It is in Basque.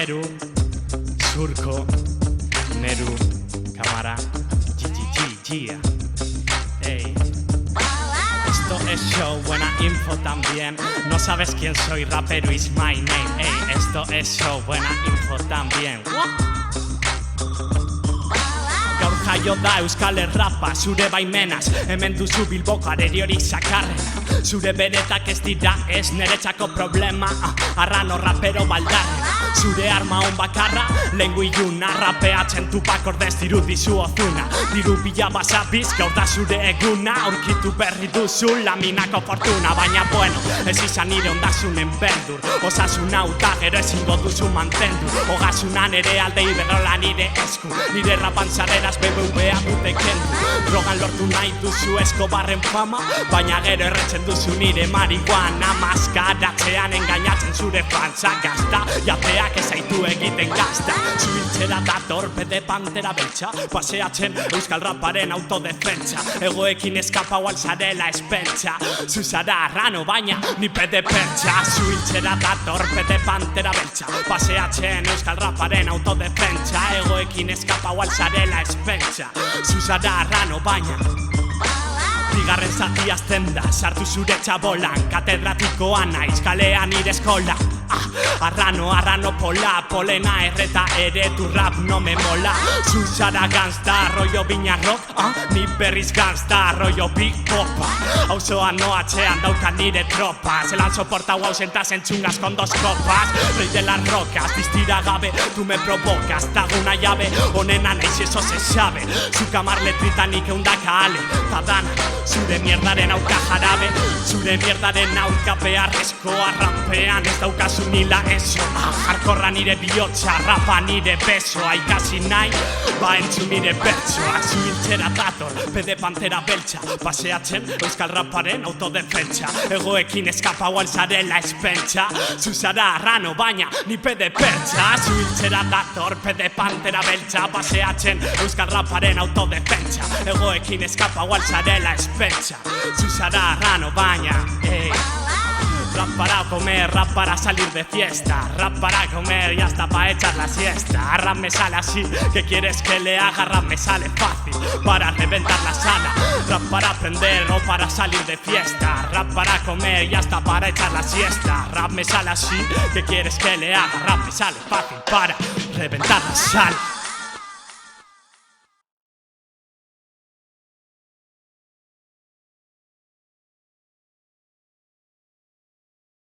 Meru, Surco, Meru, cámara, GGG, ey. Esto es show, buena info también. No sabes quién soy, rapero is my name. Ey, esto es show, buena info también. Gaur jaio da Euskal Herrapa, zure baimenaz, hemen duzu Bilboko areriorik sakarrena. Zure beretak ez dira ez neretzako problema, arrano rapero baldarrena. Zure arma on bakarra, lengu iluna, rapeatzen Tupak ordez dirudizu ozuna. Diru bila basabiz, gaur da zure eguna, aurkitu berri duzu laminako fortuna. Baina bueno, ez izan nire ondasunen berdur, osasuna uta gero ezingo duzu mantendu. Ogasunan ere aldei berrola nire esku, nire rapan zareraz BBVA dute kendu. Drogan lortu nahi duzu Escobarren fama, baina gero erretzen duzu nire marihuana. Maskaratzean engainatzen zure fansa gazta, jateak ezaitu egiten gazta. Zuhiltzera dator bede pantera beltza, paseatzen euskal raparen autodefentsa. Egoekin eskapau alzarela espentsa, zuzara arrano baina ni pede pertsa. Zuhiltzera dator bede pantera beltza, paseatzen euskal raparen autodefentsa. Egoekin eskapau alzarela espentsa, zuzara arrano baina bigarren zati azten da, sartu zure txabolan. Katedratikoa naiz, kalean nire eskola. Arrano pola, polena erreta ere tu rap no me mola. Zuzara ganzta, rollo biñarrok, ni berriz ganzta, rollo big popa. Auzoa no atxean daukan nire tropa, zelan soportau ausentaz entzungaz con dos copas. Rey de las rocas, distira gabe, tu me provocas, tago una llave, onena naiz eso se sabe. Zu kamar letrita nik eundaka ale, tadana zure mierdaren auka jarabe, zure mierdaren auka beharrezkoa rapean ez daukazu nila eso. Jarkorra nire bihotza, rapa nire besoa, ikasi nahi, ba entzun nire bertsoa. Zuhiltzera dator, bede pantera beltza, paseatzen euskal raparen autodefentsa. Egoekin eskapau alzarela espentsa, zuzara arrano baina ni pede pertsa. Zuhiltzera dator, bede pantera beltza, paseatzen euskal raparen autodefentsa. Egoekin eskapau alzarela espentsa, zuzara arrano baina, ey. Rap para comer, rap para salir de fiesta, rap para comer y hasta pa' echar la siesta. Rap me sale así, ¿qué quieres que le haga? Rap me sale fácil, para reventar la sala. Rap para aprender o para salir de fiesta, rap para comer y hasta para echar la siesta. Rap me sale así, ¿qué quieres que le haga? Rap me sale fácil, para reventar la sala.